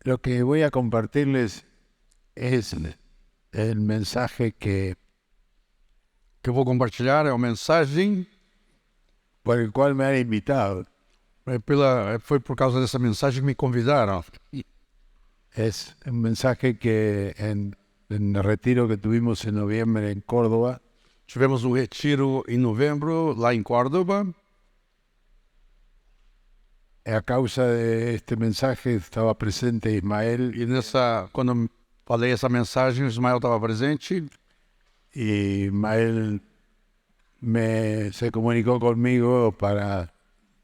Lo que voy a compartirles es el mensaje que eu vou compartilhar é uma mensagem. por el cual me han invitado. Foi por causa dessa mensagem que me convidaram. Es un mensaje que en el retiro que tuvimos en noviembre en Córdoba, Tivemos um retiro em novembro, lá em Córdoba. a causa de este mensaje estaba presente Ismael E quando eu falei essa mensagem, o Ismael estava presente. y Ismael se comunicó conmigo para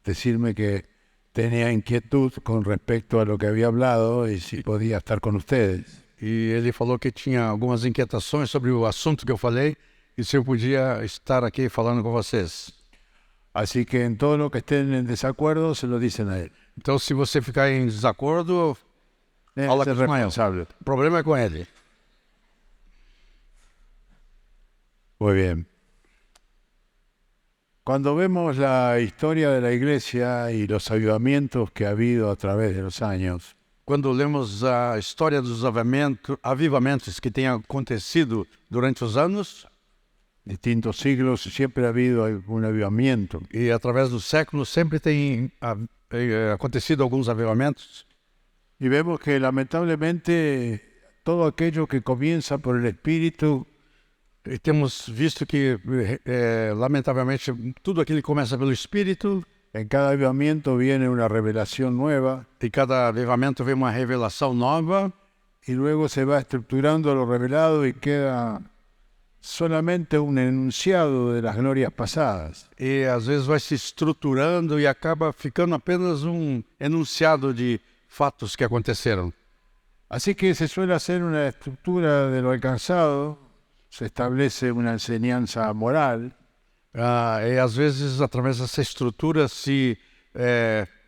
decirme que tenía inquietud con respecto a lo que había hablado y si podía estar con ustedes. E ele falou que tinha algumas inquietações sobre o assunto que eu falei e se eu podia estar aqui falando com vocês. Así que en todo lo que estén en desacuerdo se lo dicen a él. Então, se você ficar em desacordo, Él Fala es el com Ismael. responsable. o problema é com ele. Muy bien. Cuando vemos la historia de la iglesia y los avivamientos que ha habido a través de los años, Quando lemos a história dos avivamentos que têm acontecido durante os anos, distintos siglos, siempre ha habido algún avivamiento. e através dos séculos sempre tem acontecido alguns avivamentos, Y vemos que lamentablemente todo aquello que comienza por el Espíritu e temos visto que, lamentavelmente, tudo aquilo que começa pelo Espírito, en cada avivamiento viene una revelación nueva e cada avivamento vem uma revelação nova, y luego se va estructurando lo revelado y queda solamente un enunciado de las glorias pasadas. e às vezes vai se estruturando e acaba ficando apenas um enunciado de fatos que aconteceram. Así que se suele hacer una estructura de lo alcanzado, se establece una enseñanza moral, E às vezes, através dessa estrutura, se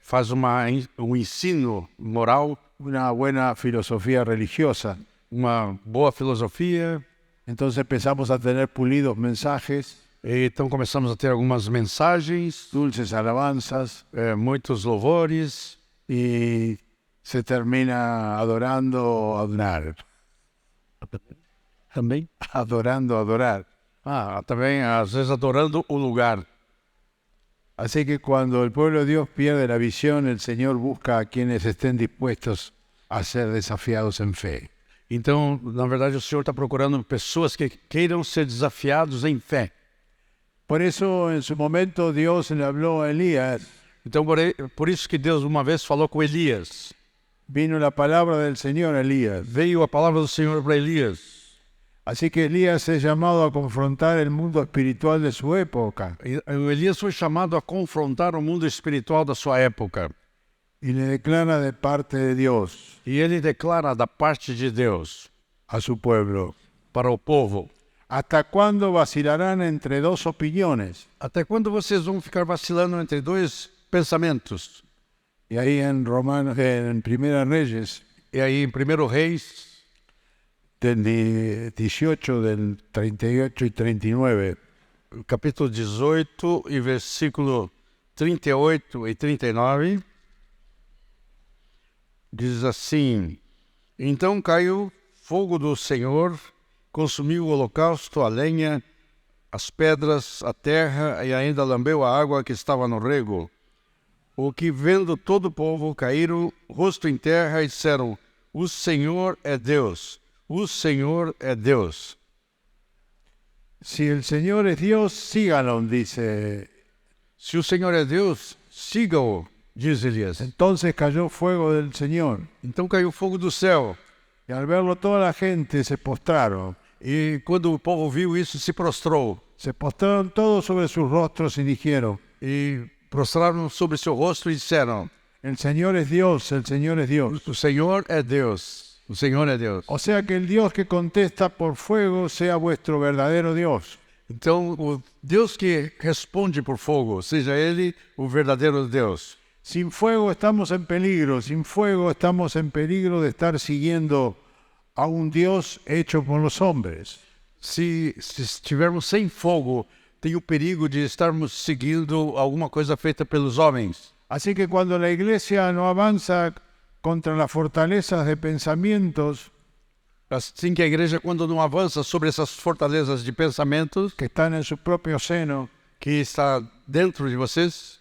faz um ensino moral, una buena filosofía religiosa. uma boa filosofia, Entonces empezamos a tener pulidos mensajes, e então começamos a ter algumas mensagens, dulces alabanzas, muitos louvores, y se termina adorar. também. Adorar. Também, às vezes, adorando o lugar. Así que cuando el pueblo de Dios pierde la visión, el Señor busca a quienes estén dispuestos a ser desafiados en fe. Então, na verdade, o Senhor está procurando pessoas que queiram ser desafiados em fé. Por eso en su momento Dios le habló a Elías. Então, por isso que Deus uma vez falou com Elias. Vino la palabra del Señor a Elías. Veio a palavra do Senhor para Elias. Así que Elías es llamado a confrontar el mundo espiritual de su época Elias foi chamado a confrontar o mundo espiritual da sua época. y le declara de parte de Dios E ele declara da parte de Deus a su pueblo: para o povo: ¿hasta cuándo vacilarán entre dos opiniones? até quando vocês vão ficar vacilando entre dois pensamentos? Y ahí en Primera Reyes, E aí em 1 Reis, del 18, del 38 y 39, capítulo 18 e versículo 38 e 39, diz assim: Então caiu fogo do Senhor, consumiu o holocausto, a lenha, as pedras, a terra, e ainda lambeu a água que estava no rego. O que, vendo todo o povo, caíram rosto em terra e disseram: O Senhor é Deus, o Senhor é Deus. si el Señor es Dios, síganlo, dice. Se o Senhor é Deus, siga-o, diz Elias. Entonces cayó fuego del Señor, Então caiu fogo do céu. y al verlo toda la gente se postraron. E quando o povo viu isso, se prostrou. Se postraron todos sobre sus rostros y dijeron: E prostraram sobre seu rosto e disseram: el Señor es Dios, el Señor es Dios. O Senhor é Deus, o Senhor é Deus. O sea que el Dios que contesta por fuego sea vuestro verdadero Dios. Então, o Deus que responde por fogo, seja Ele o verdadeiro Deus. Sin fuego estamos en peligro, sin fuego estamos en peligro de estar siguiendo a un Dios hecho por los hombres. Se estivermos sem fogo, tem o perigo de estarmos seguindo alguma coisa feita pelos homens. Así que cuando la iglesia no avanza contra las fortalezas de pensamientos Assim que a igreja, quando não avança sobre essas fortalezas de pensamentos que están en su propio seno, que está dentro de vocês,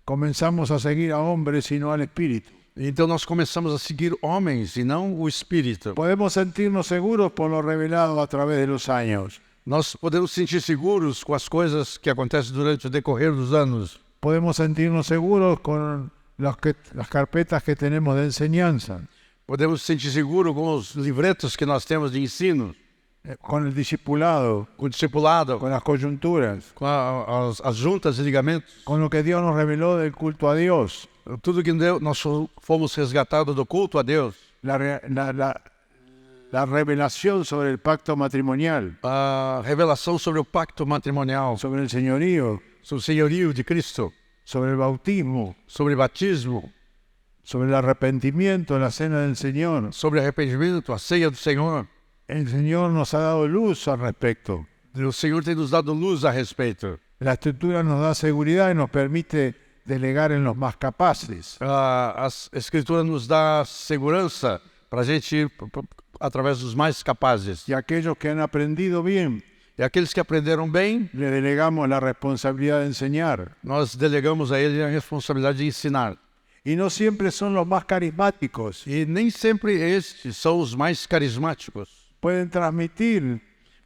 comenzamos a seguir a hombres y no al Espíritu. então nós começamos a seguir homens e não o Espírito. Podemos sentirnos seguros por lo revelado a través de los años. Nós podemos sentir seguros com as coisas que acontecem durante o decorrer dos anos. Podemos sentirnos seguros con las carpetas que tenemos de enseñanza, Podemos sentir seguros com os livretos que nós temos de ensino, con el discipulado, com o discipulado, con las coyunturas, com as juntas e ligamentos. con lo que Dios nos reveló del culto a Dios. Tudo que Deus, nós fomos resgatados do culto a Deus. La revelación sobre el pacto matrimonial, A revelação sobre o pacto matrimonial, sobre el señorío, sobre o senhorio de Cristo, sobre el bautismo, sobre o batismo, sobre el arrepentimiento, la cena del Señor. sobre arrependimento, a ceia do Senhor. El Señor nos ha dado luz al respecto. O Senhor tem nos dado luz a respeito. La Escritura nos da seguridad y nos permite delegar en los más capaces. A Escritura nos dá segurança para a gente ir através dos mais capazes. Y aquellos que han aprendido bien, E aqueles que aprenderam bem, le delegamos la responsabilidad de enseñar. nós delegamos a ele a responsabilidade de ensinar. Y no siempre son los más carismáticos. E nem sempre estes são os mais carismáticos. Pueden transmitir,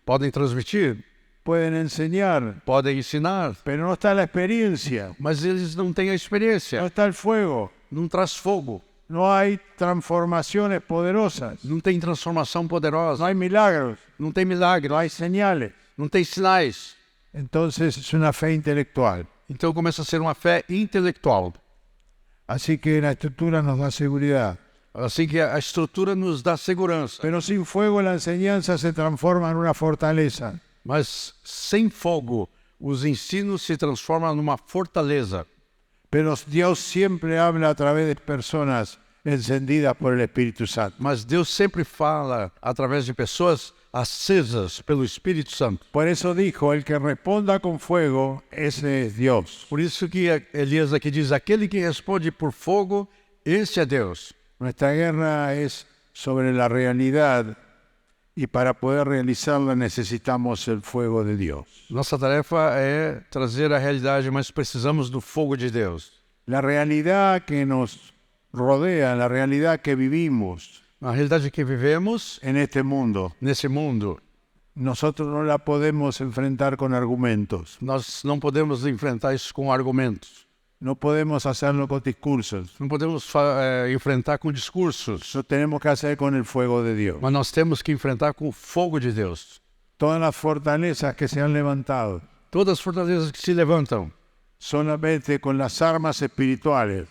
Podem transmitir, pueden enseñar, podem ensinar, pero no está la experiencia, mas eles não têm a no experiência. está el fuego, Não traz fogo, no hay transformaciones poderosas, não tem transformação no poderosa, hay milagros, não tem milagre, no hay señales. não tem sinais. Entonces es una fe intelectual. Então começa a ser uma fé intelectual. Así que la Escritura nos da seguridad. Assim que a estrutura nos dá segurança. Pero sin fuego la enseñanza se transforma en una fortaleza. Mas sem fogo, os ensinos se transformam numa fortaleza. Pero Dios siempre habla a través de personas encendidas por el Espíritu Santo. Mas Deus sempre fala através de pessoas acesas pelo Espírito Santo. Por eso dijo, el que responda con fuego, ese es Dios. Por isso que Elias aqui diz, aquele que responde por fogo, esse é Deus. Nuestra guerra es sobre la realidad y para poder realizarla necesitamos el fuego de Dios. Nossa tarefa é trazer a realidade, mas precisamos do fogo de Deus. La realidad que nos rodea, la realidad que vivimos A realidade que vivemos en este mundo, nesse mundo, nosotros no la podemos enfrentar con argumentos, nós não podemos enfrentar isso com argumentos. no podemos hacerlo con discursos, Não podemos enfrentar com discursos, lo tenemos que hacer con el fuego de Dios. mas nós temos que enfrentar com o fogo de Deus. Todas las fortalezas que se han levantado, Todas as fortalezas que se levantam, solamente con las armas espirituales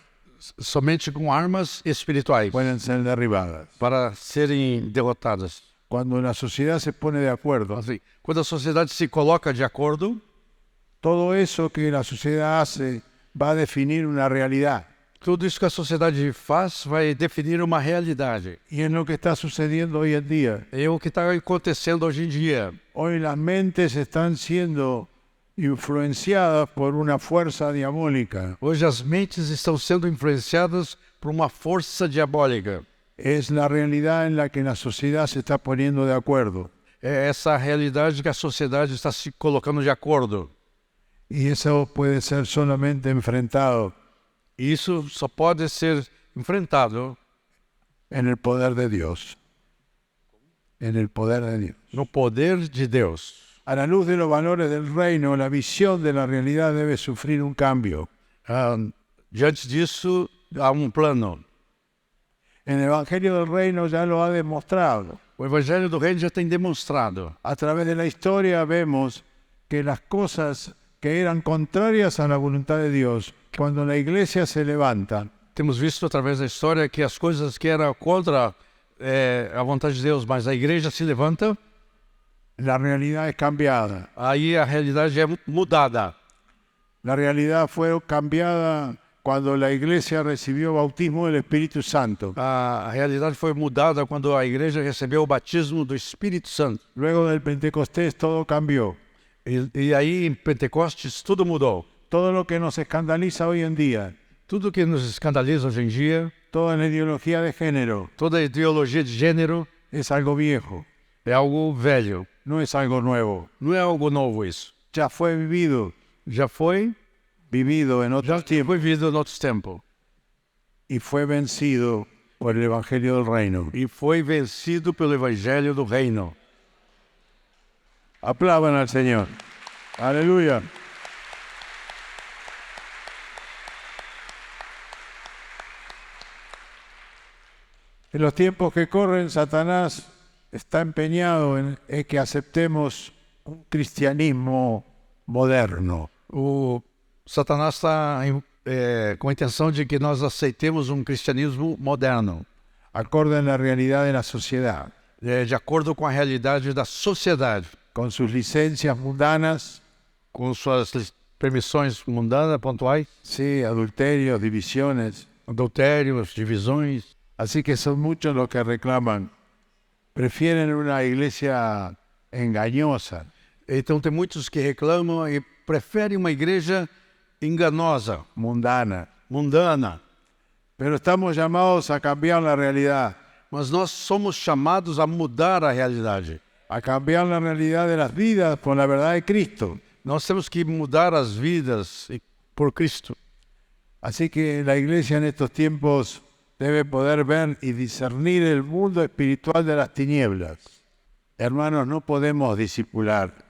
somente com armas espirituais, pueden ser derribadas. para serem derrotadas. Cuando la sociedad se pone de acuerdo, Assim, quando a sociedade se coloca de acordo, todo eso que la sociedad hace va a definir una realidad. tudo isso que a sociedade faz vai definir uma realidade. Y es lo que está sucediendo hoy en día. É o que está acontecendo hoje em dia. Hoy las mentes están siendo influenciadas por una fuerza diabólica. Hoje as mentes estão sendo influenciadas por uma força diabólica. Es la realidad en la que la sociedad se está poniendo de acuerdo. É essa realidade que a sociedade está se colocando de acordo. Y eso puede ser solamente enfrentado E isso só pode ser enfrentado en el poder de Dios. En el poder de Dios. no poder de Deus. A la luz de los valores del reino, la visión de la realidad debe sufrir un cambio. Diante disso, há um plano. El Evangelio del Reino ya lo ha demostrado. O Evangelho do Reino já tem demonstrado. A través de la historia vemos que las cosas que eran contrarias a la voluntad de Dios, cuando la iglesia se levanta, Temos visto através da história que as coisas que eram contra a vontade de Deus, mas a igreja se levanta, la realidad es cambiada. aí a realidade é mudada. La realidad fue cambiada cuando la iglesia recibió bautismo del Espíritu Santo. A realidade foi mudada quando a igreja recebeu o batismo do Espírito Santo. Luego del Pentecostés todo cambió. E aí em Pentecostes tudo mudou. Todo lo que nos escandaliza hoy en día Tudo que nos escandaliza hoje em dia toda la ideología de género Toda ideologia de gênero es algo viejo, é algo velho, no es algo nuevo. não é algo novo isso. Ya fue vivido en Já otros tiempos foi vivido em outros tempos y fue vencido por el Evangelio del Reino. e foi vencido pelo Evangelho do Reino. Aplaudan al Señor. Aleluya. En los tiempos que corren, Satanás está empeñado en que aceptemos un cristianismo moderno. O Satanás está com a intenção de que nós aceitemos um cristianismo moderno, acorde a la realidad de la sociedad, de acordo com a realidade da sociedade, con sus licencias mundanas, com suas permissões mundanas, pontuais, sí, adulterios, divisiones. adultérios, divisões. Así que son muchos los que reclaman, prefieren una iglesia engañosa, Então tem muitos que reclamam e preferem uma igreja enganosa, mundana. mundana. Pero estamos llamados a cambiar la realidad, Mas nós somos chamados a mudar a realidade. a cambiar la realidad de las vidas por la verdad de Cristo. Nós temos que mudar as vidas por Cristo. Así que la iglesia en estos tiempos debe poder ver y discernir el mundo espiritual de las tinieblas. Hermanos, no podemos discipular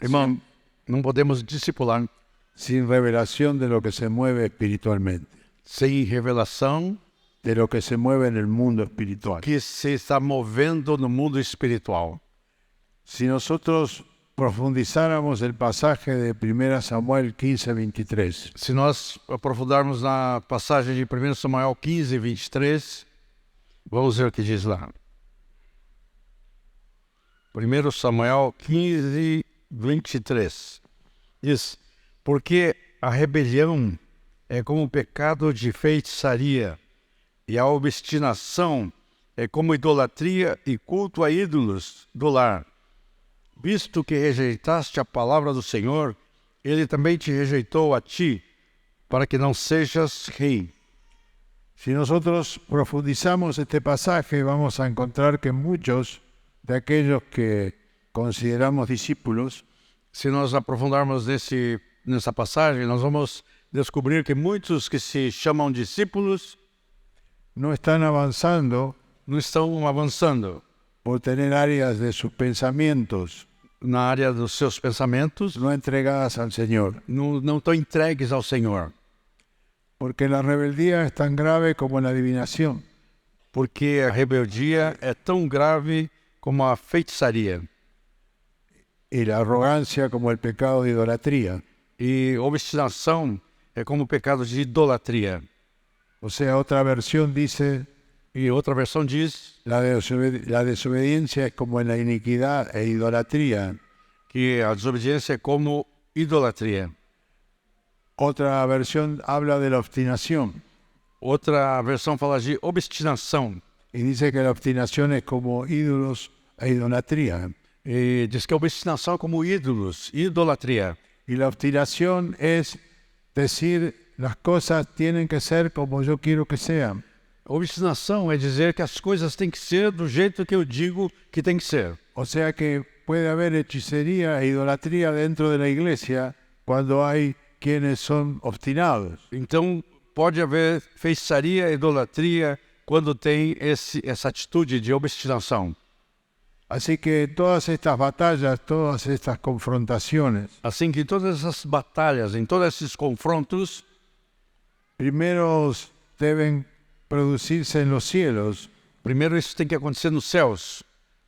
Irmão, não podemos discipular sin revelación de lo que se mueve espiritualmente, sem revelação de lo que se mueve en el mundo espiritual. que se está movendo no mundo espiritual. Si nosotros profundizáramos el pasaje de 1 Samuel 15:23, Se nós aprofundarmos na passagem de 1 Samuel 15, 23, vamos ver o que diz lá. 1 Samuel 15, 23. Diz: porque a rebelião é como o pecado de feitiçaria, e a obstinação é como idolatria e culto a ídolos do lar. Visto que rejeitaste a palavra do Senhor, ele também te rejeitou a ti, para que não sejas rei. si nosotros profundizamos este pasaje, vamos a encontrar que muchos de aquellos que consideramos discípulos Se nós aprofundarmos nessa passagem, nós vamos descobrir que muitos que se chamam discípulos no están avanzando não estão avançando por tener áreas de sus pensamientos na área dos seus pensamentos, no entregadas al Señor, não estão entregues ao Senhor, porque la rebeldía es tan grave como la adivinación. porque a rebeldia é tão grave como a feitiçaria Y la arrogancia como el pecado de idolatría. e obstinação é como o pecado de idolatria. O sea, otra versión dice, E outra versão diz la desobediencia es como la iniquidad e idolatría. que a desobediência é como idolatria. Otra versión habla de la obstinación Outra versão fala de obstinação y dice que la obstinación es como ídolos e idolatría. e diz que a obstinação é como ídolos, idolatria. Y la obstinación es decir, las cosas tienen que ser como yo quiero que sean. Obstinação é dizer que as coisas têm que ser do jeito que eu digo que tem que ser. O sea que puede haber hechicería e idolatría dentro de la iglesia cuando hay quienes son obstinados. Então, pode haver feitiçaria e idolatria quando tem essa atitude de obstinação. Así que todas estas batallas, todas estas confrontaciones, Assim que em todas essas batalhas, em todos esses confrontos, primero deben producirse en los cielos, primeiro isso tem que acontecer nos céus.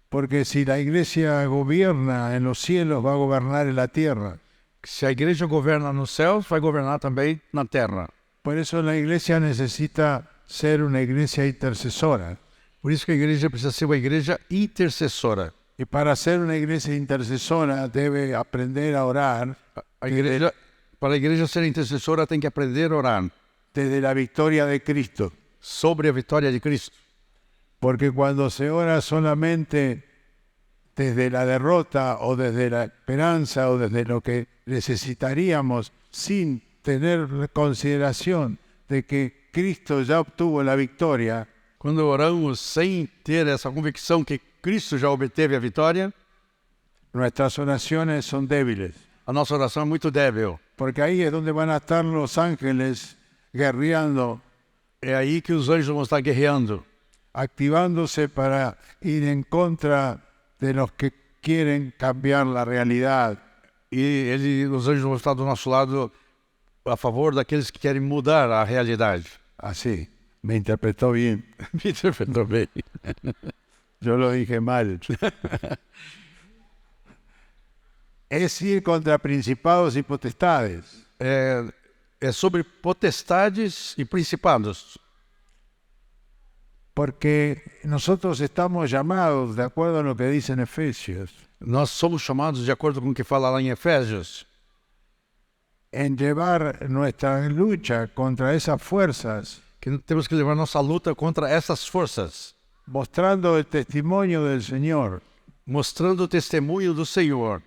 porque si la iglesia gobierna en los cielos, va a gobernar en la tierra. Se a igreja governa nos céus, vai governar também na terra. Por eso la iglesia necesita ser una iglesia intercesora. Por isso que a igreja precisa ser uma igreja intercessora. Y para ser una iglesia intercesora debe aprender a orar Para a igreja ser intercessora, tem que aprender a orar desde la victoria de Cristo. sobre a vitória de Cristo. Porque cuando se ora solamente desde la derrota o desde la esperanza o desde lo que necesitaríamos, sin tener consideración de que Cristo ya obtuvo la victoria, quando oramos sem ter essa convicção que Cristo já obteve a vitória, nuestras oraciones son débiles. a nossa oração é muito débil. Porque ahí es donde van a estar los ángeles guerreando, É aí que os anjos vão estar guerreando, activándose para ir en contra de los que quieren cambiar la realidad. e os anjos vão estar do nosso lado a favor daqueles que querem mudar a realidade. Así, me interpretó bien. Me interpretou bem. Yo lo dije mal. Es ir contra principados y potestades. É sobre potestades e principados. Porque nosotros estamos llamados, de acuerdo a lo que dice en Efesios, Nós somos chamados, de acordo com o que fala lá em Efésios, en llevar nuestra lucha contra esas fuerzas, que temos que levar nossa luta contra essas forças, mostrando el testimonio del Señor. mostrando o testemunho do Senhor.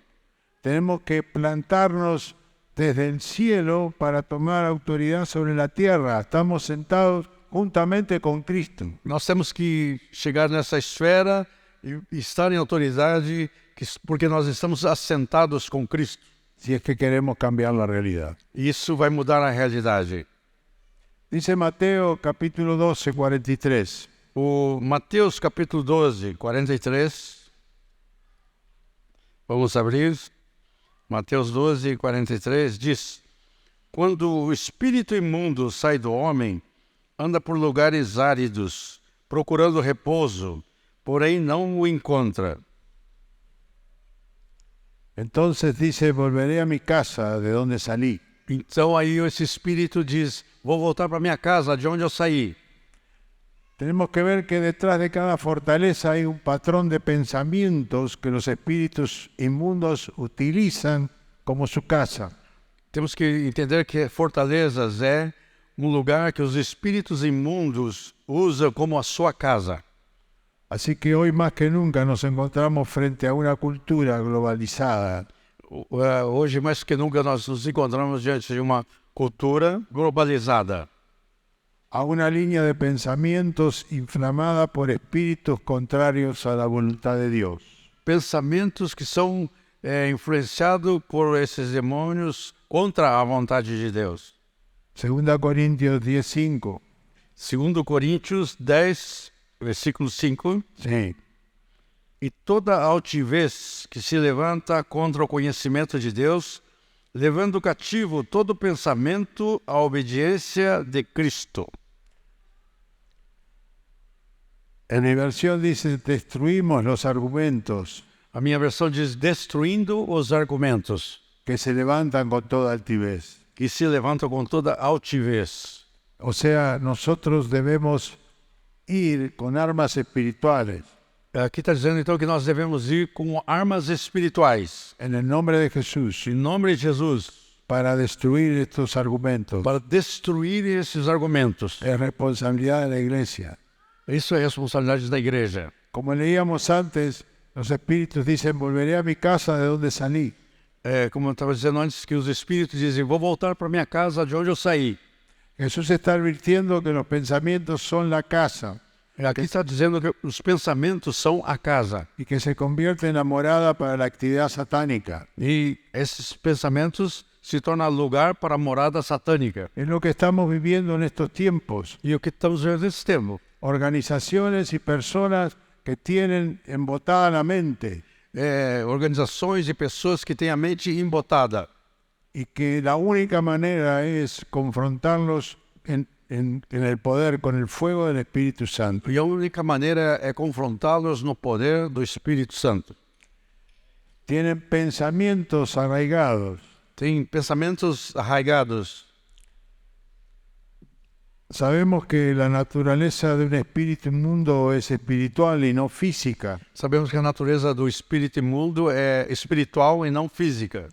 Tenemos que plantarnos desde el cielo para tomar autoridad sobre la tierra. Estamos sentados juntamente con Cristo. Nós temos que chegar nessa esfera e estar em autoridade, porque nós estamos assentados com Cristo. Si es que queremos cambiar la realidad. E isso vai mudar a realidade. Dice Mateo capítulo 12, 43. O Mateus capítulo 12, 43. Vamos abrir. Mateus 12, 43 diz: Quando o espírito imundo sai do homem, anda por lugares áridos, procurando repouso, porém não o encontra. Entonces dice, volveré a mi casa de donde salí. Então aí esse espírito diz: vou voltar para minha casa, de onde eu saí. Tenemos que ver que detrás de cada fortaleza hay un patrón de pensamientos que los espíritus inmundos utilizan como su casa. Temos que entender que fortalezas é um lugar que os espíritos imundos usam como a sua casa. Así que hoy más que nunca nos encontramos frente a una cultura globalizada, Hoje, mais que nunca, nós nos encontramos diante de uma cultura globalizada, a una línea de pensamientos inflamada por espíritus contrarios a la voluntad de Dios. pensamentos que são influenciados por esses demônios contra a vontade de Deus. 2 Corintios 10:5. 2 Coríntios 10, versículo 5. Sí. E toda altivez que se levanta contra o conhecimento de Deus, levando cativo todo pensamento à obediência de Cristo. En mi versión dice, destruimos los argumentos A minha versão diz: destruindo os argumentos que se levantan con toda altivez. que se levantam com toda altivez. O sea, nosotros debemos ir con armas espirituales Aqui está dizendo então que nós devemos ir com armas espirituais, en el nombre de Jesús em nome de Jesus, para destruir estos argumentos. para destruir esses argumentos. Es responsabilidad de la iglesia. Isso é responsabilidade da igreja. Como leíamos antes, los espíritus dicen, volveré a mi casa de donde salí. Como eu estava dizendo antes, que os espíritos dizem: vou voltar para minha casa de onde eu saí. Jesús está advirtiendo que los pensamientos son la casa Aqui está dizendo que os pensamentos são a casa. y que se convierte en la morada para la actividad satánica. E esses pensamentos se tornam lugar para a morada satânica. Es lo que estamos viviendo en estos tiempos. E o que estamos vendo nesse tempo? Organizaciones y personas que tienen embotada la mente Organizações e pessoas que têm a mente embotada. y que la única manera es confrontarlos en el poder con el fuego del Espíritu Santo. E a única maneira é confrontá-los no poder do Espírito Santo. Tienen pensamientos arraigados. Tem pensamentos arraigados. Sabemos que la naturaleza de un espíritu inmundo es espiritual y no física, Sabemos que a natureza do espírito imundo é espiritual e não física.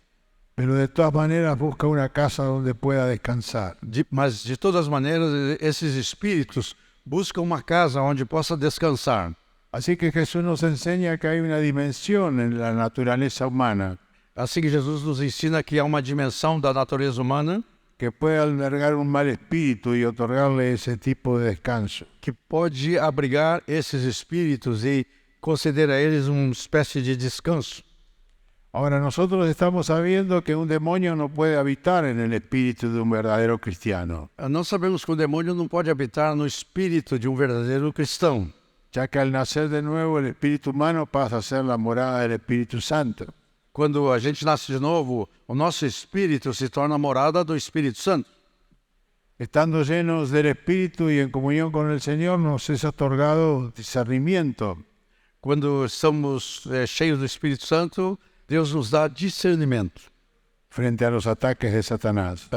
pero de todas maneras busca una casa donde pueda descansar. Mas, de todas as maneiras, esses espíritos buscam uma casa onde possa descansar. Así que Jesús nos enseña que hay una dimensión en la naturaleza humana Assim que Jesus nos ensina que há uma dimensão da natureza humana que puede albergar un mal espíritu y otorgarle ese tipo de descanso. que pode abrigar esses espíritos e conceder a eles uma espécie de descanso. Ahora, nosotros estamos sabiendo que un demonio no puede habitar en el espíritu de un verdadero cristiano, Nós sabemos que o demônio não pode habitar no espírito de um verdadeiro cristão, ya que al nacer de nuevo el espíritu humano pasa a ser la morada del Espíritu Santo. Quando a gente nasce de novo, o nosso espírito se torna a morada do Espírito Santo. Estando llenos del Espíritu y en comunión con el Señor, nos es otorgado discernimiento. Quando estamos cheios do Espírito Santo, Deus nos dá discernimento Frente a los ataques de Satanás.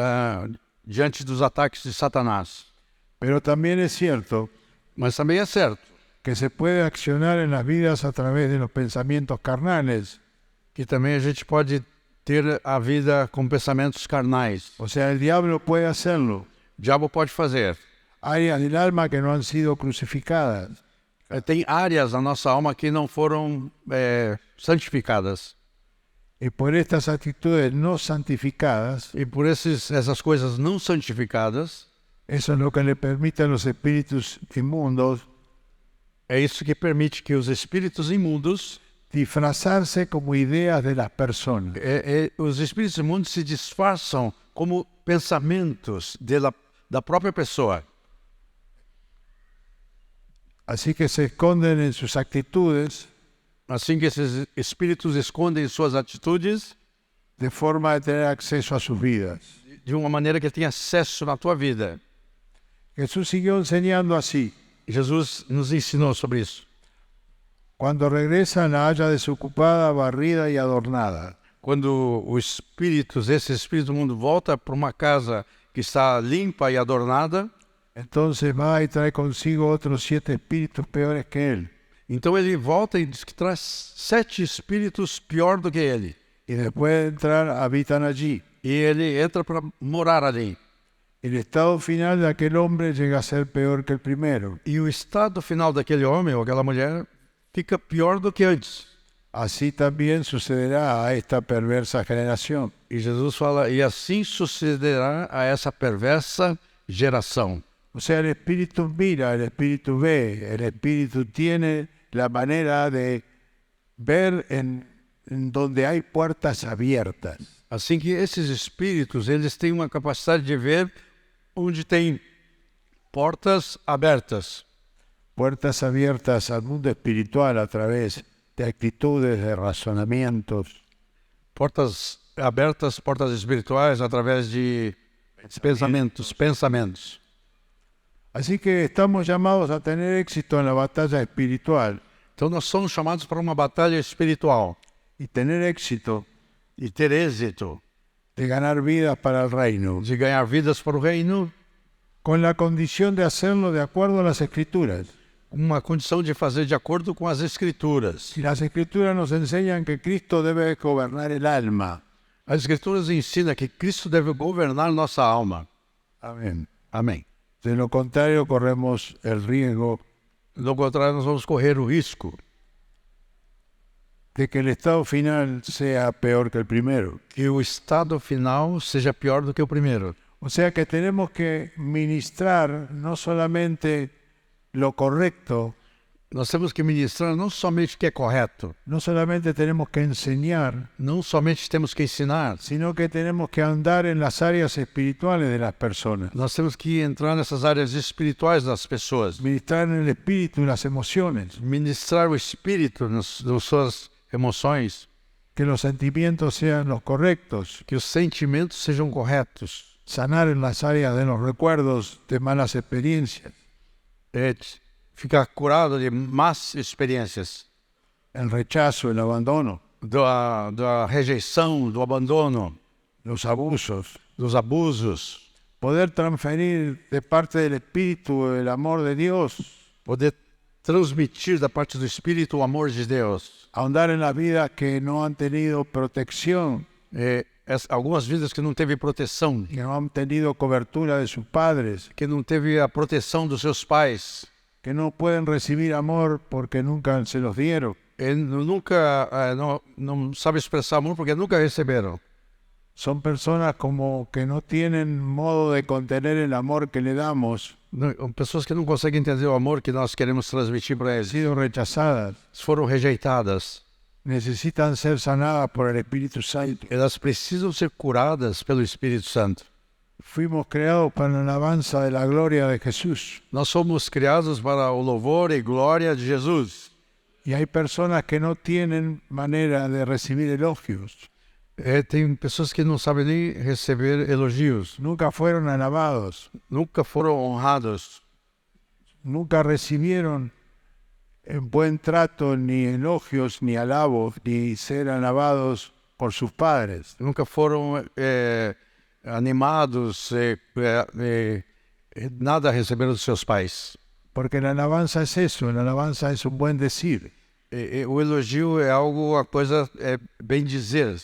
diante dos ataques de Satanás. Pero también es cierto Mas também é certo que se puede accionar en las vidas a través de los pensamientos carnales. que também a gente pode ter a vida com pensamentos carnais. O sea, el diablo puede hacerlo. O diabo pode fazer. Áreas del alma que no han sido crucificadas. Tem áreas da nossa alma que não foram santificadas. Y por estas actitudes no santificadas, E por essas coisas não santificadas, eso es lo que le permite a los espíritus inmundos é isso que permite que os espíritos imundos, disfrazarse como ideas de las personas. os espíritos imundos se disfarçam como pensamentos da própria pessoa. Así que se esconden en sus actitudes Assim que esses espíritos escondem suas atitudes de forma de tener acceso a sus vidas. de uma maneira que tenha acesso na tua vida. Jesús siguió enseñando así. Jesus nos ensinou sobre isso. Cuando regresan la halla desocupada, barrida y adornada. Quando esse espírito do mundo volta para uma casa que está limpa e adornada, Entonces va y trae consigo otros 7 espíritus peores que él. então ele volta e diz que traz 7 espíritos pior do que ele. Y después de entrar, habitan allí. E ele entra para morar ali. El estado final de aquel hombre llega a ser peor que el primero. E o estado final daquele homem ou aquela mulher fica pior do que antes. Así también sucederá a esta perversa generación. E Jesus fala, e assim sucederá a essa perversa geração. O sea, el espíritu mira, el espíritu ve, el espíritu tiene la manera de ver en donde hay puertas abiertas. Assim que esses espíritos, eles têm uma capacidade de ver onde tem portas abertas. Puertas abiertas al mundo espiritual a través de actitudes, de razonamientos. Portas abertas, portas espirituais, através de pensamentos. Así que estamos llamados a tener éxito en la batalla espiritual. Então nós somos chamados para uma batalha espiritual Y tener éxito e ter êxito, de ganar vidas para el reino, de ganhar vidas para o reino, con la condición de hacerlo de acuerdo a las Escrituras. uma condição de fazer de acordo com as Escrituras. Y las Escrituras nos enseñan que Cristo debe gobernar el alma. As Escrituras ensinam que Cristo deve governar nossa alma. Amén. Amém. De lo contrario, corremos el riesgo Do contrário, nós vamos correr o risco de que el estado final sea peor que el primero. que o estado final seja pior do que o primeiro. O sea que tenemos que ministrar no solamente lo correcto, Nós temos que ministrar não somente o que é correto, no solamente tenemos que enseñar, não somente temos que ensinar, sino que tenemos que andar en las áreas espirituales de las personas, nós temos que entrar nessas áreas espirituais das pessoas, ministrar en el espíritu y las emociones, ministrar o espírito nas suas emoções, que los sentimientos sean los correctos, que os sentimentos sejam corretos, sanar en las áreas de los recuerdos de malas experiencias, ficar curado de más experiências, el rechazo, el abandono, da rejeição, do abandono, los abusos, dos abusos, poder transferir de parte del Espíritu el amor de Dios, poder transmitir da parte do Espírito o amor de Deus. ahondar en las vidas que no han tenido protección, Algumas vidas que não teve proteção, que no han tenido cobertura de sus padres, que não teve a proteção dos seus pais, que no pueden recibir amor porque nunca se los dieron. nunca não sabe expressar amor porque nunca receberam. son personas como que no tienen modo de contener el amor que le damos, Pessoas que não conseguem entender o amor que nós queremos transmitir para han eles. sido rechazadas, Foram rejeitadas. necesitan ser sanadas por el Espíritu Santo. Elas precisam ser curadas pelo Espírito Santo. Fuimos creados para la alabanza de la gloria de Jesús. Nós somos criados para o louvor e glória de Jesus. Y hay personas que no tienen manera de recibir elogios. Tem pessoas que não sabem nem receber elogios. Nunca fueron alabados. Nunca foram honrados. Nunca recibieron buen trato, ni elogios, ni alabos, ni ser alabados por sus padres. Nunca foram animados, nada receberam dos seus pais. Porque la alabanza es eso, la alabanza es un buen decir. O elogio é algo, a coisa bem dizer.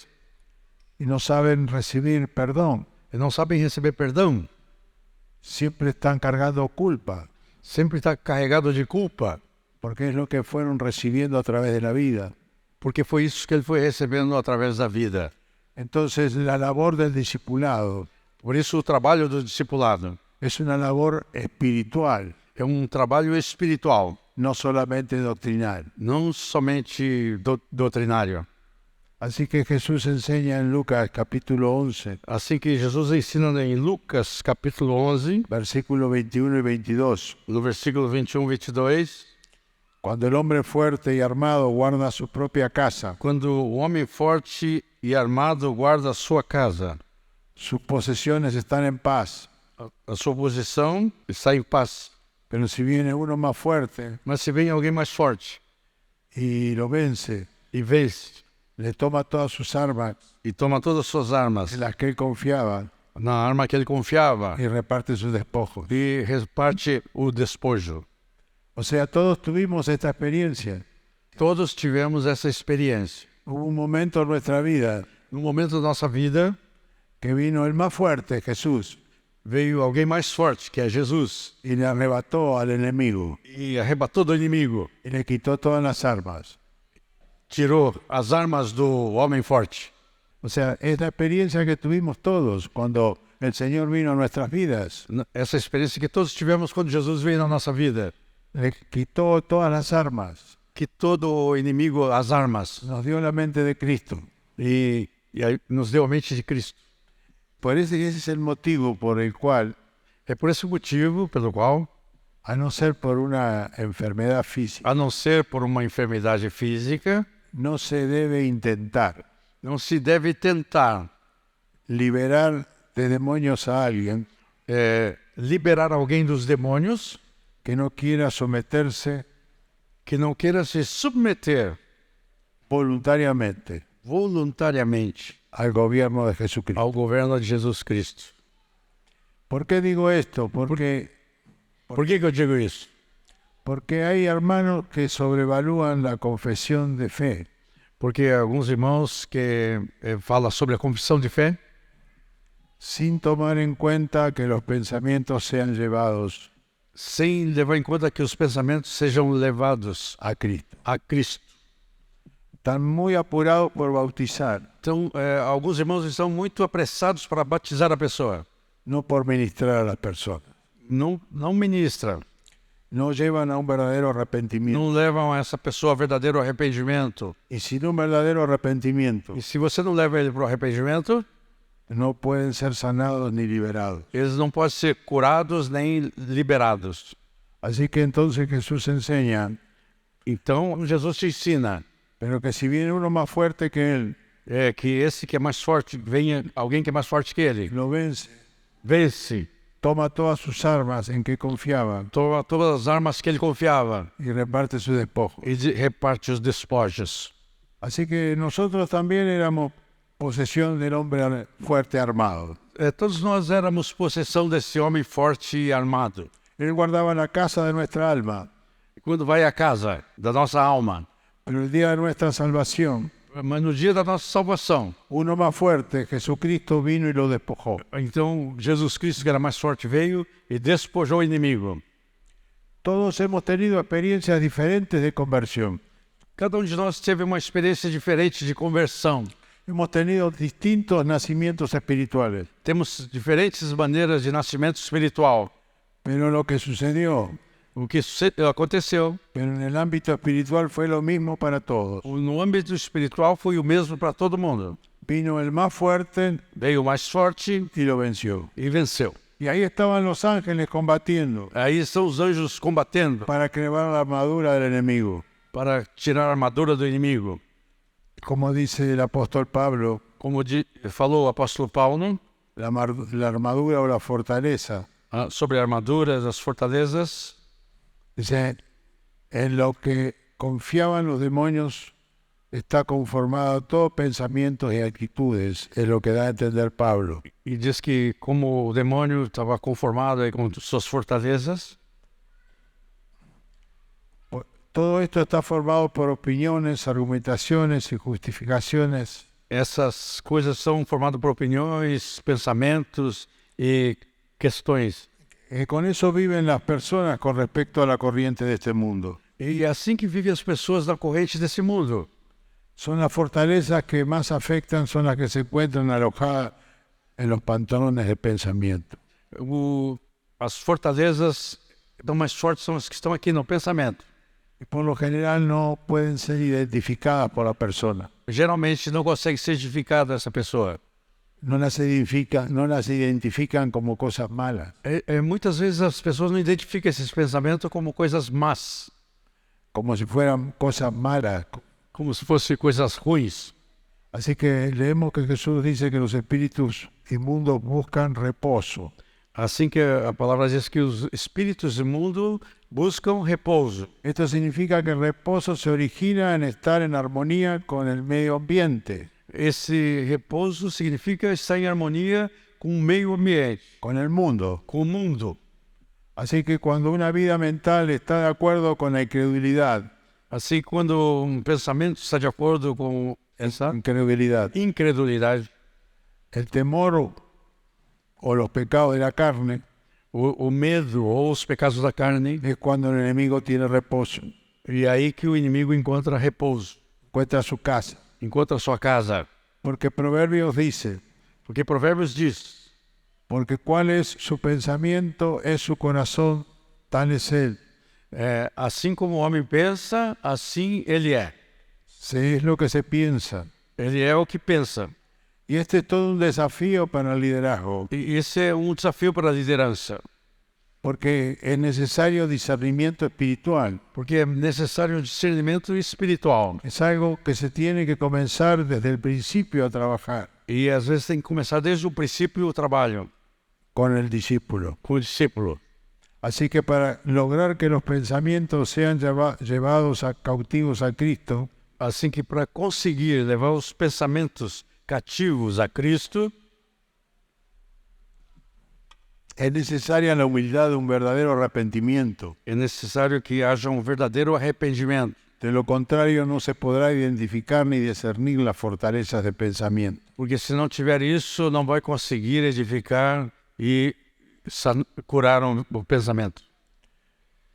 Y no saben recibir perdón. E não sabem receber perdão. Siempre están cargando culpa, Sempre está carregado de culpa, porque es lo que fueron recibiendo a través de la vida. porque foi isso que ele foi recebendo através da vida. Entonces la labor del discipulado Por isso o trabalho do discipulado es una labor espiritual, é trabalho espiritual, no solamente doctrinal. não somente doutrinário. Así que Jesús enseña en Lucas capítulo 11, Assim que Jesus ensina em Lucas capítulo 11, versículos 21 y 22. no versículo 21 e 22, Cuando el hombre fuerte y armado guarda su propia casa, quando o homem forte e armado guarda a sua casa, sus posesiones están en paz. a sua posição está em paz. Pero si viene uno más fuerte Mas se vem alguém mais forte y lo vence, e vence, le toma todas sus armas e toma todas as suas armas, en las que él confiaba na arma que ele confiava, y reparte sus despojos. e reparte o despojo. O sea, todos tuvimos esta experiencia. Todos tivemos essa experiência. Hubo un momento en nuestra vida No momento da nossa vida, que vino el más fuerte, Jesús, veio alguém mais forte, que é Jesus, y le arrebató al enemigo e arrebatou do inimigo, y le quitó todas las armas. tirou as armas do homem forte. O sea, esta experiencia que tuvimos todos cuando el Señor vino a nuestras vidas, Essa experiência que todos tivemos quando Jesus veio na nossa vida, le quitó todas las armas, que todo o inimigo as armas, nos dio la mente de Cristo. e aí nos deu a mente de Cristo. Ese es el motivo por el cual, É por esse motivo pelo qual, a no ser por una enfermedad física, a não ser por uma enfermidade física, no se debe intentar não se deve tentar liberar de demonios a alguien liberar alguém dos demônios que no quiera someterse que não queira se submeter voluntariamente voluntariamente al gobierno de Jesucristo. ao governo de Jesus Cristo. ¿Por qué digo esto? Porque Por que eu digo isso? hay hermanos que sobrevalúan la confesión de fe. Porque alguns irmãos que falam sobre a confissão de fé, sin tomar en cuenta que los pensamientos sean llevados sem levar em conta que os pensamentos sejam levados a Cristo. a Cristo. Están muy apurados por bautizar, Então, alguns irmãos estão muito apressados para batizar a pessoa. no por ministrar a las personas. Não ministram, No llevan a un verdadero arrepentimiento. não levam essa pessoa a verdadeiro arrependimento. Y sin un verdadero arrepentimiento, E se você não leva ele para o arrependimento, no pueden ser sanados ni liberados. eles não podem ser curados nem liberados. Así que entonces Jesús enseña, Então, Jesus te ensina pero que si viene uno más fuerte que él, que esse que é mais forte, venha alguém que é mais forte que ele, lo vence, vence, toma todas sus armas en que confiaba toma todas as armas que ele confiava y reparte su despojo. e reparte os despojos. Así que nosotros también éramos posesión del hombre fuerte armado. Todos nós éramos possessão desse homem forte e armado. Él guardaba la casa de nuestra alma, E quando vai à casa da nossa alma, pero el día de nuestra salvación, mas no dia da nossa salvação, uno más fuerte, Jesucristo, vino y lo despojó. então Jesus Cristo, que era mais forte, veio e despojou o inimigo. Todos hemos tenido experiencias diferentes de conversión. Cada um de nós teve uma experiência diferente de conversão. hemos tenido distintos nacimientos espirituales, Temos diferentes maneiras de nascimento espiritual. pero lo que sucedió, O que aconteceu pero en el ámbito espiritual fue lo mismo para todos. no âmbito espiritual foi o mesmo para todo mundo. Vino el más fuerte Veio o mais forte y lo venció. e venceu. Y ahí estaban los ángeles combatiendo Aí estão os anjos combatendo para quebrar la armadura del enemigo. para tirar a armadura do inimigo. Como dice el apóstol Pablo, Como falou o apóstolo Paulo, la armadura o la fortaleza, sobre a armadura, as fortalezas, dice, en lo que confiaban los demonios está conformado todo pensamientos y actitudes, es lo que da a entender Pablo. e diz que como o demônio estava conformado aí com suas fortalezas, Todo esto está formado por opiniones, argumentaciones y justificaciones essas coisas são formadas por opiniões, pensamentos e questões. con eso viven las personas con respecto a la corriente de este mundo. E é assim que vivem as pessoas na corrente desse mundo. Son las fortalezas que más afectan, son las que se encuentran alojadas en los pantalones de pensamiento. As fortalezas mais fortes são as que estão aqui no pensamento. Y por lo general no pueden ser identificadas por la persona. Geralmente não consegue ser edificada essa pessoa. No las identifican como cosas malas. Muitas vezes as pessoas não identificam esses pensamentos como coisas más, Como si fueran cosas malas. como se fossem coisas ruins. Así que leemos que Jesús dice que los espíritus inmundos buscan reposo. Assim que a palavra diz que os espíritus do mundo buscam repouso. Esto significa que el reposo se origina en estar en armonía con el medio ambiente, Esse repouso significa estar em harmonia com o meio ambiente, con el mundo. com o mundo. Así que cuando una vida mental está de acuerdo con la incredulidad, Assim, quando um pensamento está de acordo com essa incredulidade, el temor o los pecados de la carne, o medo ou os pecados da carne, es cuando el enemigo tiene reposo, e é aí que o inimigo encontra repouso, encuentra su casa. encontra sua casa. Porque Proverbios dice, Porque Provérbios diz, porque cuál es su pensamiento, es su corazón, tal es él. assim como o homem pensa, assim ele é. Se es lo que se piensa. Ele é o que pensa. Y este es todo un desafío para el liderazgo, E esse é um desafio para a liderança, porque es necesario discernimiento espiritual. porque é necessário um discernimento espiritual. Es algo que se tiene que comenzar desde el principio a trabajar E às vezes tem que começar desde o princípio o trabalho con el discípulo. com o discípulo. Así que para lograr que los pensamientos sean llevados cautivos a Cristo, Assim que para conseguir levar os pensamentos cativos a Cristo, es necesaria la humildad de un verdadero arrepentimiento. é necessário que haja um verdadeiro arrependimento. De lo contrario, no se podrá identificar ni discernir las fortalezas de pensamiento. Porque se não tiver isso, não vai conseguir edificar e curar o pensamento.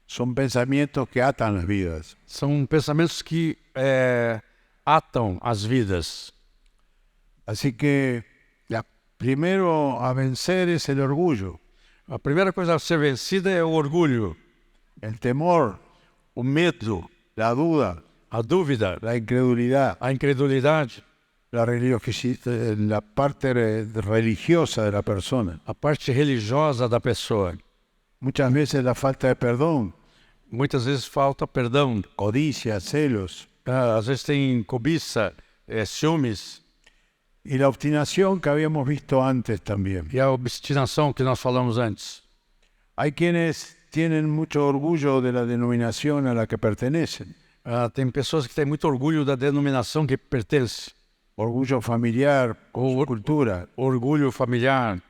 Son pensamientos que atan las vidas. São pensamentos que atam as vidas. Así que primero a vencer es el orgullo, A primeira coisa a ser vencida é o orgulho, el temor, o medo, la duda, a dúvida, la incredulidad, a incredulidade, la parte religiosa de la persona. a parte religiosa da pessoa. Muchas veces la falta de perdón, Muitas vezes falta perdão, codicia, celos às vezes tem cobiça, ciúmes y la obstinación que habíamos visto antes también. e a obstinação que nós falamos antes. Hay quienes tienen mucho orgullo de la denominación a la que pertenecen, Tem pessoas que têm muito orgulho da denominação que pertence, orgullo familiar, cultura. orgulho familiar.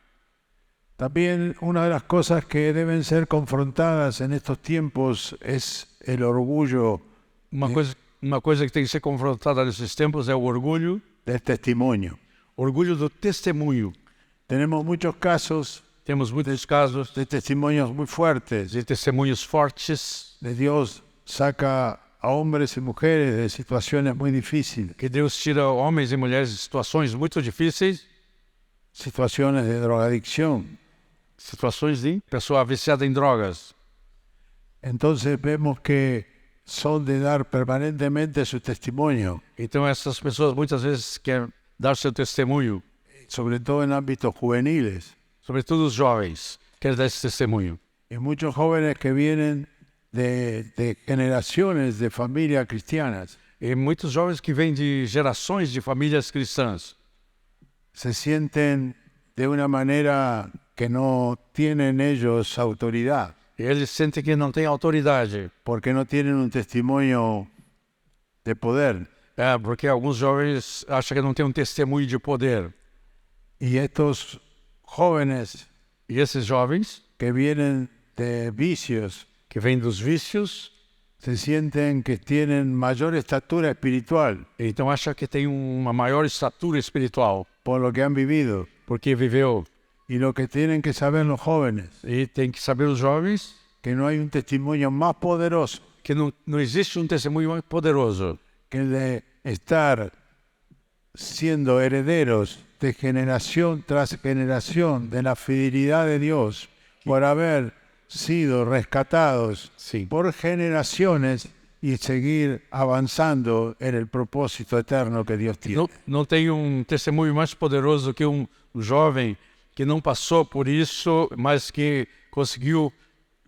También una de las cosas que deben ser confrontadas en estos tiempos es el orgullo Uma coisa que tem que ser confrontada nesses tempos é o orgulho del testimonio. do testemunho. Tenemos muchos casos Temos muitos casos de testimonios muy fuertes. de testemunhos fortes. De Dios saca a hombres y mujeres de situaciones muy difíciles, que Deus tira homens e mulheres de situações muito difíceis, situaciones de drogadicción. situações de pessoa viciada em drogas. Entonces vemos que son de dar permanentemente su testimonio, Então essas pessoas muitas vezes querem dar seu testemunho, sobre todo en ámbitos juveniles. sobretudo os jovens, querem dar esse testemunho. Y muchos jóvenes que vienen de generaciones de familias cristianas E muitos jovens que vêm de gerações de famílias cristãs se sienten de una manera que no tienen ellos autoridad, e eles sentem que não têm autoridade, porque no tienen un testimonio de poder. porque alguns jovens acham que não têm um testemunho de poder. Y estos jóvenes E esses jovens que vienen de vicios que vêm dos vícios, se sienten que tienen mayor estatura espiritual então acham que tem uma maior estatura espiritual, por lo que han vivido. porque viveu. Y lo que tienen que saber los jóvenes, E tem que saber os jovens que no hay un testimonio más poderoso que não existe um testemunho mais poderoso que el de estar siendo herederos de generación tras generación de la fidelidad de Dios por haber sido rescatados Sim. por generaciones y seguir avanzando en el propósito eterno que Dios tiene. Não tem um testemunho mais poderoso que um jovem que não passou por isso, mas que conseguiu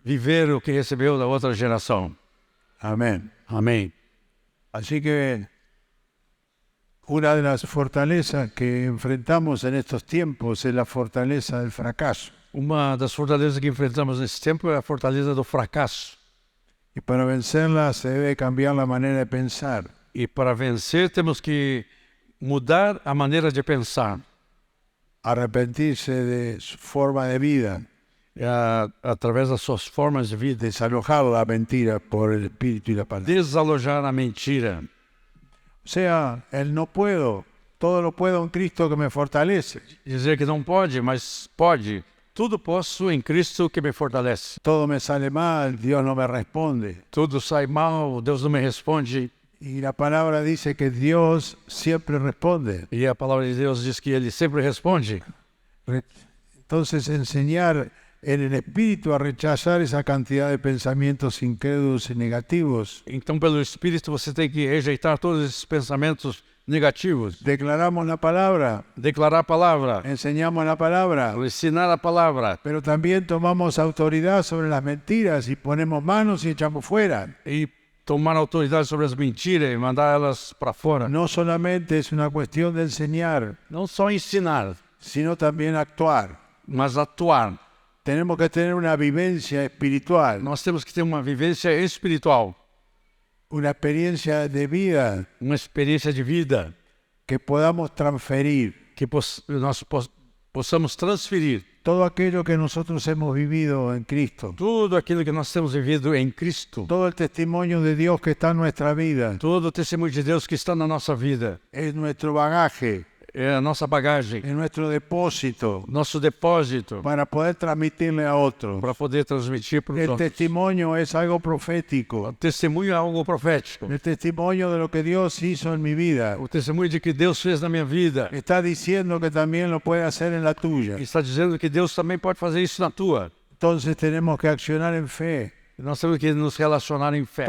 viver o que recebeu da outra geração. Amén. Amém. Así que una de las fortalezas que enfrentamos en estos tiempos es la fortaleza del fracaso. Uma das fortalezas que enfrentamos nesse tempo é a fortaleza do fracasso. Y para vencerla se debe cambiar la manera de pensar. E para vencer temos que mudar a maneira de pensar, Arrepentirse de su forma de vida, através das suas formas de vida, desalojar la mentira por el espíritu y la palabra. desalojar a mentira. O sea, el no puedo, todo lo puedo en Cristo que me fortalece. Dizer que não pode, mas pode. Tudo posso em Cristo que me fortalece. Todo me sale mal, Dios no me responde. Tudo sai mal, Deus não me responde. Y la palabra dice que Dios siempre responde. E a palavra de Deus diz que Ele sempre responde. Entonces, enseñar en el espíritu a rechazar esa cantidad de pensamientos incrédulos y negativos. Então, pelo Espírito, você tem que rejeitar todos esses pensamentos negativos. Declaramos la palabra, Declarar a palavra, enseñamos la palabra, ensinar a palavra. pero también tomamos autoridad sobre las mentiras y ponemos manos y echamos fuera. E tomar autoridade sobre as mentiras e mandar elas para fora. No solamente es una cuestión de enseñar, Não só ensinar, sino también actuar. mas atuar. Tenemos que tener una vivencia espiritual, Nós temos que ter uma vivência espiritual, una experiencia de vida uma experiência de vida que podamos transferir. que nós possamos transferir Todo aquello que nosotros hemos vivido en Cristo, tudo aquilo que nós temos vivido em Cristo, todo el testimonio de Dios que está en nuestra vida, todo o testemunho de Deus que está na nossa vida, es nuestro bagaje, é a nossa bagagem, es nuestro depósito nosso depósito para poder transmitirle a otros. para poder transmitir para os El outros. testimonio es algo profético, O testemunho é algo profético. el testimonio de lo que Dios hizo en mi vida. O testemunho de que Deus fez na minha vida. Está diciendo que también lo puede hacer en la tuya. Está dizendo que Deus também pode fazer isso na tua. Entonces tenemos que accionar en fe. Nós temos que nos relacionar em fé.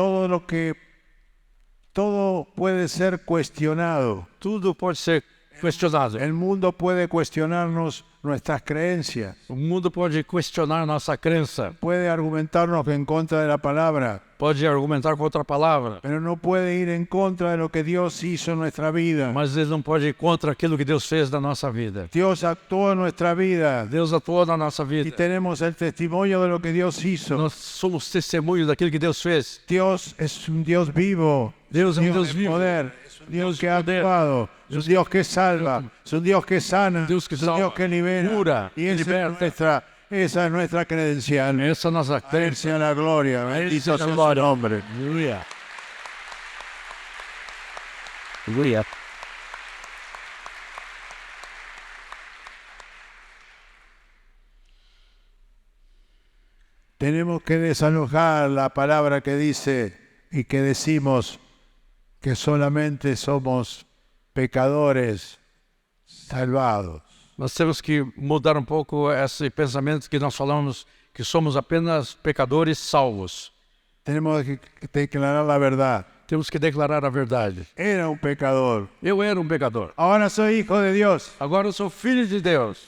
Todo puede ser cuestionado. Tudo pode ser questionado. El mundo puede cuestionarnos nuestras creencias, O mundo pode questionar nossa crença, puede argumentarnos en contra de la palabra, pode argumentar contra a palavra, pero no puede ir en contra de lo que Dios hizo en nuestra vida. mas ele não pode ir contra aquilo que Deus fez na nossa vida. Dios actuó en nuestra vida Deus atuou na nossa y vida. tenemos el testimonio de lo que Dios hizo. Nós somos testemunhos daquilo que Deus fez. Dios es un Dios vivo, Deus é um Deus de vivo. poder, es un Dios que ha actuado, es un Dios que salva, es un Dios que sana, Deus que es un Dios salva, que libera. cura, Y esa es nuestra credencial. Essa é a nossa A Él crença. sea la gloria, bendito sea sea la su gloria. nombre. Aleluia. Aleluia. Tenemos que desalojar la palabra que dice y que decimos que solamente somos pecadores salvados. Nós temos que mudar um pouco esse pensamento que nós falamos que somos apenas pecadores salvos. Tenemos que declarar la verdad. Temos que declarar a verdade. Era un pecador. Eu era um pecador. Ahora soy hijo de Dios. Agora eu sou filho de Deus.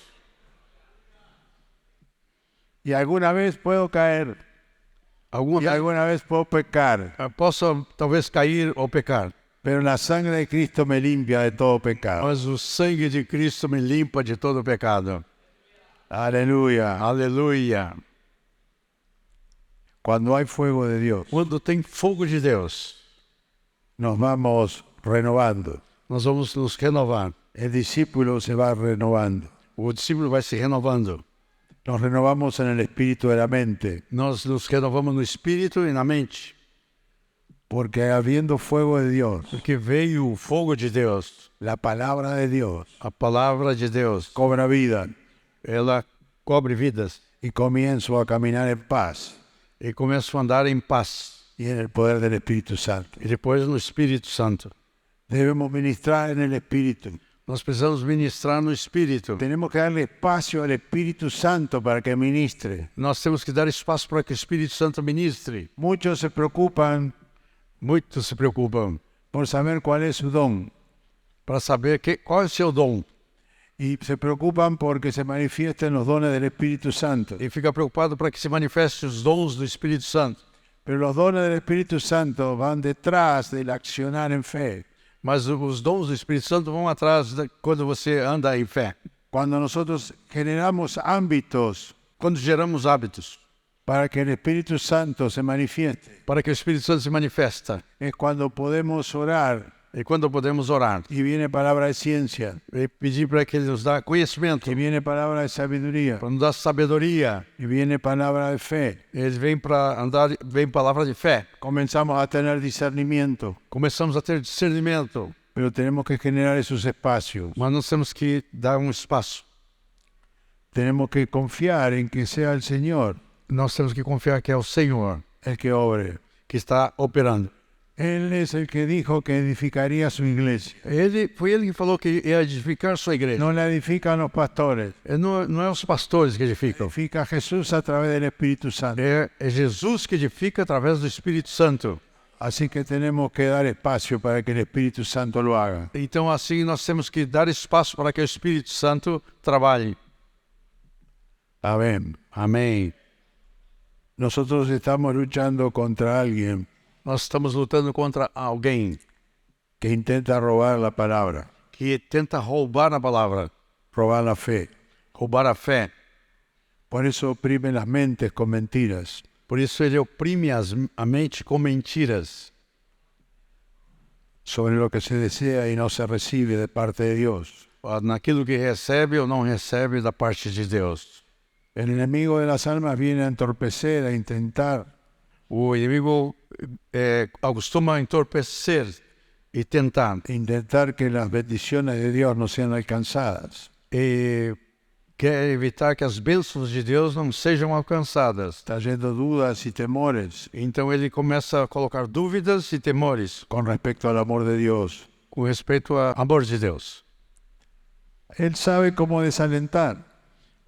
Y alguna vez puedo caer. Y alguna vez puedo pecar. Posso talvez cair ou pecar. Pero la sangre de Cristo me limpia de todo pecado. Mas o sangue de Cristo me limpa de todo pecado. Aleluya. Aleluia. Cuando hay fuego de Dios, Quando tem fogo de Deus, nos vamos renovando. nós vamos nos renovar. El discípulo se va renovando. O discípulo vai se renovando. Nos renovamos en el espíritu de la mente, Nós nos renovamos no espírito e na mente. porque habiendo fuego de Dios, Porque veio o fogo de Deus. la palabra de Dios A palavra de Deus, cobra vida ela cobre vidas. y comienzo a caminar en paz E começo a andar em paz. y en el poder del Espíritu Santo. E depois no Espírito Santo. Debemos ministrar en el Espíritu. Nós precisamos ministrar no Espírito. Tenemos que darle espacio al Espíritu Santo para que ministre. Nós temos que dar espaço para que o Espírito Santo ministre. Muchos se preocupan Muitos se preocupam por saber cuál es su don para saber qual é o seu dom. y se preocupan porque se manifiesten los dones del Espíritu Santo. E fica preocupado para que se manifestem os dons do Espírito Santo. Pero los dones del Espíritu Santo van detrás del accionar en fe. Mas os dons do Espírito Santo vão atrás quando você anda em fé. Cuando nosotros generamos ámbitos Quando geramos hábitos para que el Espíritu Santo se manifieste, para que o Espírito Santo se manifesta. es cuando podemos orar E quando podemos orar y viene palabra de ciencia, e pedir para que Ele nos dê conhecimento, y viene palabra de sabiduría, para nos dar sabedoria. y viene palabra de fe. Ele vem para andar, vem palavra de fé. Comenzamos a tener discernimiento, Começamos a ter discernimento, pero tenemos que generar esos espacios. mas nós temos que dar um espaço. Tenemos que confiar en que sea el Señor Nós temos que confiar que é o Senhor el que obre. que está operando. Él es el que dijo que edificaría su iglesia. Foi ele que falou que ia edificar sua igreja. No la edifican los pastores, Não é os pastores que edificam. edifica Jesús a través del Espíritu Santo. É Jesus que edifica através do Espírito Santo. Así que tenemos que dar espacio para que el Espíritu Santo lo haga. Então, assim, nós temos que dar espaço para que o Espírito Santo trabalhe. Amén. Amém. Nosotros estamos luchando contra alguien Nós estamos lutando contra alguém que intenta robar la palabra, que tenta roubar a palavra, robar la fe. roubar a fé. Por eso oprimen las mentes con mentiras. Por isso ele oprime a mente com mentiras sobre lo que se desea y no se recibe de parte de Dios. naquilo que recebe ou não recebe da parte de Deus. El enemigo de las almas viene a entorpecer, a intentar O inimigo costuma entorpecer e tentar. que las bendiciones de Dios no sean alcanzadas. E quer evitar que as bênçãos de Deus não sejam alcançadas. Trayendo dudas y temores Então ele começa a colocar dúvidas e temores con respecto al amor de Dios. com respeito ao amor de Deus. Él sabe cómo desalentar,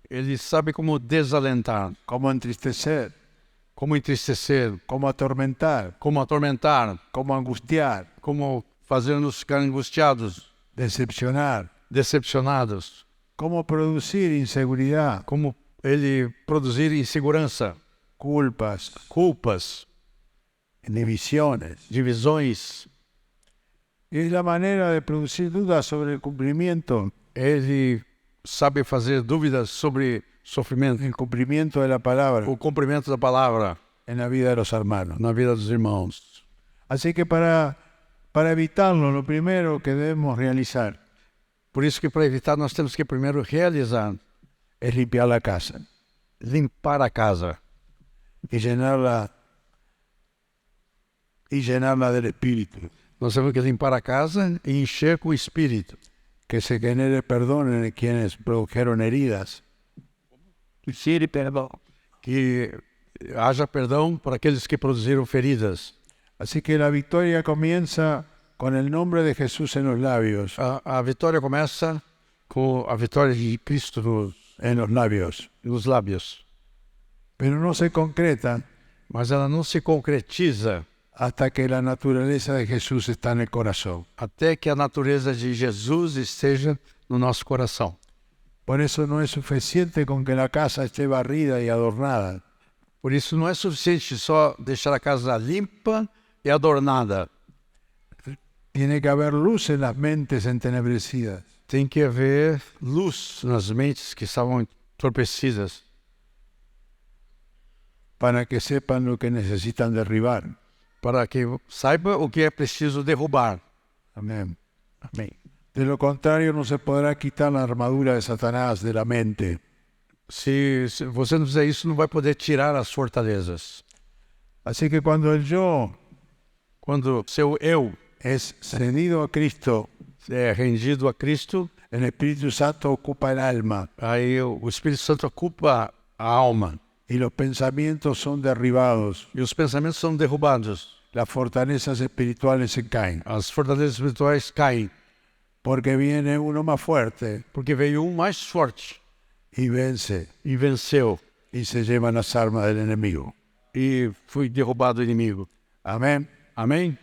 Ele sabe como desalentar, cómo entristecer, como entristecer, cómo atormentar, como atormentar, cómo angustiar, como fazer-nos ficar angustiados, decepcionar, decepcionados, cómo producir inseguridad, como ele produzir insegurança, culpas, culpas, divisiones. divisões. Es la manera de producir dudas sobre el cumplimiento, Ele sabe fazer dúvidas sobre sofrimento, el cumplimiento de la palabra o cumprimento da palavra en la vida de los hermanos. na vida dos irmãos. Así que para evitarlo, lo primero que debemos realizar Por isso que para evitar nós temos que primeiro realizar, es limpiar la casa limpar a casa y llenarla del Espíritu. Nós temos que limpar a casa e encher com o Espírito. Que se genere perdón en quienes produjeron heridas. Que haja perdão para aqueles que produziram feridas. Así que la victoria comienza con el nombre de Jesús en los labios, A vitória começa com a vitória de Cristo en los labios, nos lábios. pero no se concreta Mas ela não se concretiza hasta que la naturaleza de Jesús está en el corazón. até que a natureza de Jesus esteja no nosso coração. Por eso no es suficiente con que la casa esté barrida y adornada. Por isso não é suficiente só deixar a casa limpa e adornada. Tiene que haber luz en las mentes entenebrecidas. Tem que haver luz nas mentes que estavam entorpecidas, para que sepan lo que necesitan derribar. para que saiba o que é preciso derrubar. Amén. Amém. De lo contrario, no se podrá quitar la armadura de Satanás de la mente. Se você não fizer isso, não vai poder tirar as fortalezas. Así que cuando el yo Quando seu eu es cedido a Cristo, é rendido a Cristo, el Espíritu Santo ocupa el alma aí o Espírito Santo ocupa a alma y los pensamientos son derribados. e os pensamentos são derrubados. Las fortalezas espirituales se caen. As fortalezas espirituais caem, Porque viene uno más fuerte porque veio um mais forte y vence e venceu, y se llevan las armas del enemigo. e foi derrubado o inimigo. Amén. Amém?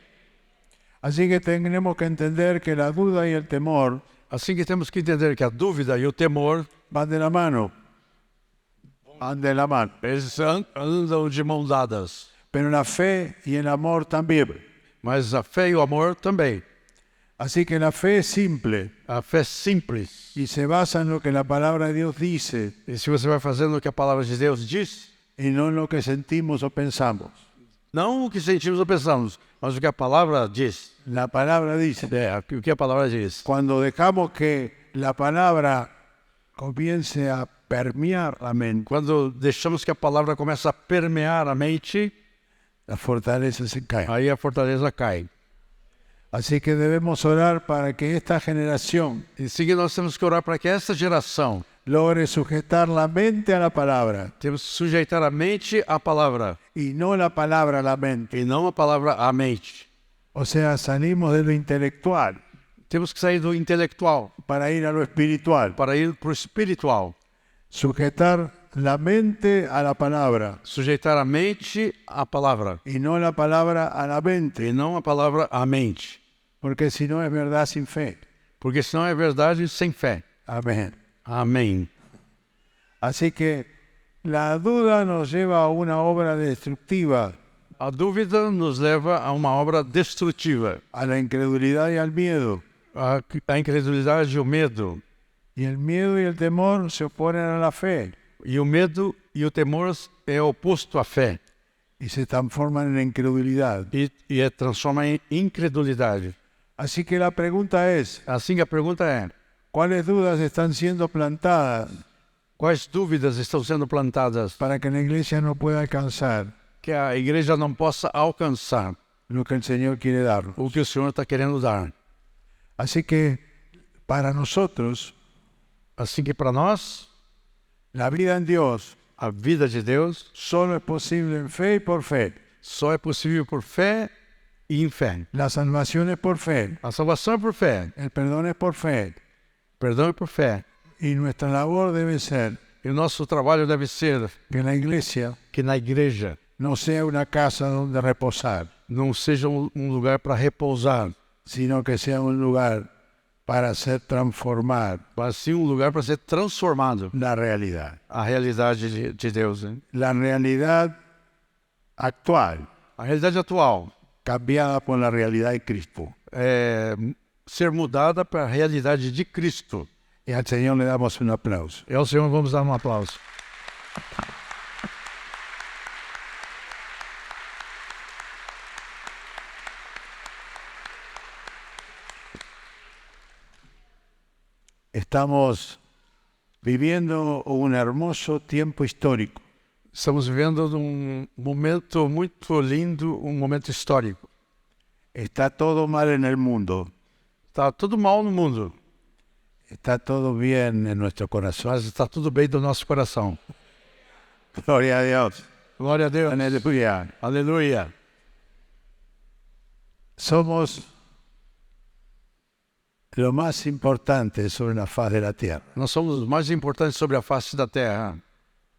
Así que tenemos que entender que la duda y el temor Assim que temos que entender que a dúvida e o temor, van de la mano. Van de la mano. eles andam de mãos dadas. Pero la fe y el amor también. Mas a fé e o amor também. Así que la fe es simple A fé simples. y se basa en lo que la palabra de Dios dice E se você vai fazendo o que a palavra de Deus diz, y no en lo que sentimos o pensamos. não o que sentimos ou pensamos, mas o que a palavra diz. La palabra dice, O que a palavra diz. cuando dejamos que la palabra comience a permear la mente, Quando deixamos que a palavra comece a permear a mente, las fortalezas se caen. aí a fortaleza cai. Así que debemos orar para que esta generación Em seguida, nós temos que orar para que essa geração logre sujetar la mente a la palabra temos que sujeitar a mente à palavra y no la palabra a la mente. e não a palavra à mente. O sea, salimos de lo intelectual Temos que sair do intelectual para ir a lo espiritual. para ir para o espiritual. Sujetar la mente a la palabra Sujeitar a mente à palavra y no la palabra a la mente, e não a palavra à mente. porque si no es verdad sin fe. Porque senão é verdade sem fé. Amén. Amém. Así que la duda nos lleva a una obra destructiva, A dúvida nos leva a uma obra destrutiva. a la incredulidad y al miedo. A incredulidade e o medo. Y el miedo y el temor se oponen a la fe E o medo e o temor é oposto à fé. y se transforman en incredulidad. E transforma em incredulidade. Así que la pregunta es, Assim que a pergunta é: ¿cuáles dudas están siendo plantadas quais dúvidas estão sendo plantadas para que la iglesia no pueda alcanzar que a igreja não possa alcançar lo que el Señor quiere darnos? o que o Senhor está querendo dar? Así que para nosotros, Assim que para nós, la vida en Dios a vida de Deus solo es posible en fe y por fe. só é possível por fé e em fé. La salvación es por fe, A salvação é por fé, el perdón es por fe. perdão é por fé. Y nuestra labor debe ser E o nosso trabalho deve ser que la iglesia que na igreja no sea una casa donde reposar, não seja um lugar para repousar, sino que sea un lugar para ser transformar mas sim um lugar para ser transformado. la realidad. A realidade de Deus, né? La realidad actual, A realidade atual cambiada por la realidad de Cristo. é ser mudada para a realidade de Cristo. Y al Señor le damos un aplauso. E ao Senhor vamos dar um aplauso. Estamos viviendo un hermoso tiempo histórico. Estamos vivendo um momento muito lindo, um momento histórico. Está todo mal en el mundo, Está tudo mal no mundo, está todo bien en nuestro corazón. mas está tudo bem do nosso coração. Gloria a Dios. Glória a Deus. Aleluya. Aleluia. Somos lo más importante sobre la faz de la tierra. Nós somos os mais importantes sobre a face da terra.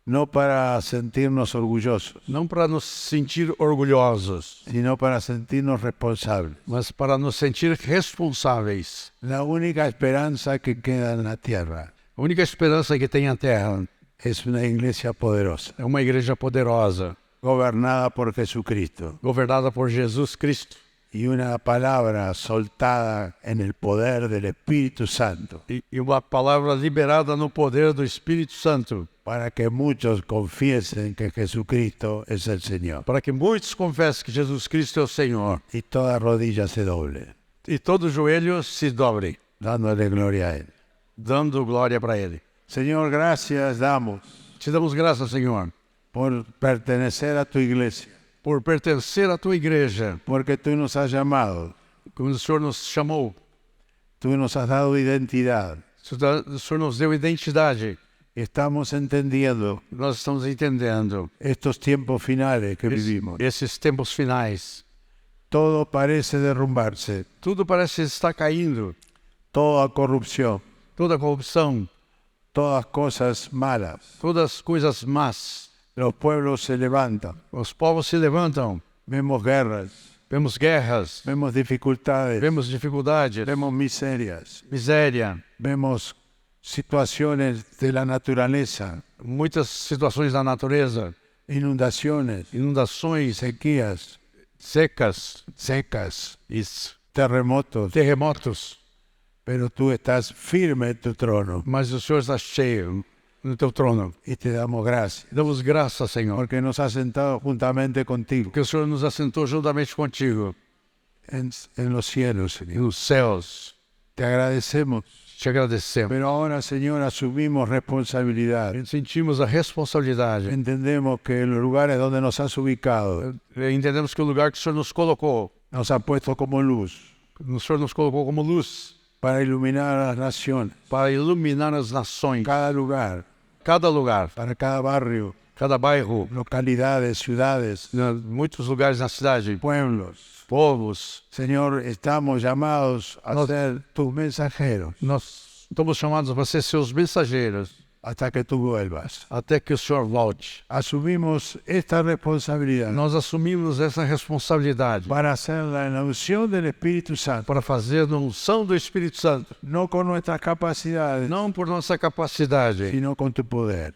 No para sentirnos orgullosos, Não para nos sentir orgulhosos, sino para sentirnos responsables. mas para nos sentir responsáveis. La única esperanza que queda en la tierra A única esperança que tem a terra es una iglesia poderosa, é uma igreja poderosa, gobernada por Jesucristo, governada por Jesus Cristo. y una palabra soltada en el poder del Espíritu Santo, E uma palavra liberada no poder do Espírito Santo, para que muchos confiesen que Jesucristo es el Señor, para que muitos confessem que Jesus Cristo é o Senhor. y toda rodilla se doble, E todo joelho se dobre, dándole gloria a Él. dando glória para Ele. Señor, gracias damos Te damos graças, Senhor, por pertenecer a tu iglesia, por pertencer à Tua igreja, porque tú nos has llamado, como o Senhor nos chamou. tú nos has dado identidad. O Senhor nos deu identidade. Estamos entendiendo Nós estamos entendendo estos tiempos finales que vivimos. esses tempos finais. Todo parece derrumbarse, Tudo parece estar caindo. toda corrupción, Toda corrupção, todas cosas malas. todas as coisas más. Los pueblos se levantan, Os povos se levantam. vemos guerras, Vemos guerras, vemos dificultades, vemos dificuldades, vemos miserias, miséria, vemos situaciones de la naturaleza, muitas situações da natureza, inundaciones, inundações, sequías, secas, secas, terremotos. terremotos. Pero tú estás firme en tu trono Mas o Senhor está cheio no teu trono. y te damos gracias Damos graças, Senhor, porque nos has sentado juntamente contigo que o Senhor nos assentou juntamente contigo en los cielos, Señor. nos céus. Te agradecemos. Te agradecemos. Pero ahora, Señor, asumimos responsabilidad. Sentimos a responsabilidade. Entendemos que en los lugares donde nos has ubicado, Entendemos que o lugar que o Senhor nos colocou, nos has puesto como luz o Senhor nos colocou como luz para iluminar a las naciones, para iluminar as nações, cada lugar, cada lugar, para cada barrio, cada bairro, localidades, ciudades, muitos lugares na cidade, pueblos. povos. Señor, estamos llamados a ser tus mensajeros Nós estamos chamados para ser seus mensageiros hasta que tú vuelvas. até que o Senhor volte. Asumimos esta responsabilidad Nós assumimos essa responsabilidade para hacerla en la unción del Espíritu Santo, para fazer na unção do Espírito Santo, no con nuestras capacidades, não por nossa capacidade, sino con tu poder.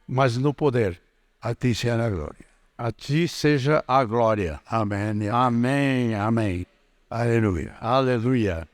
mas no poder. A ti sea la gloria. A Ti seja a glória. Amén. Amém, amém. Aleluya. Aleluia.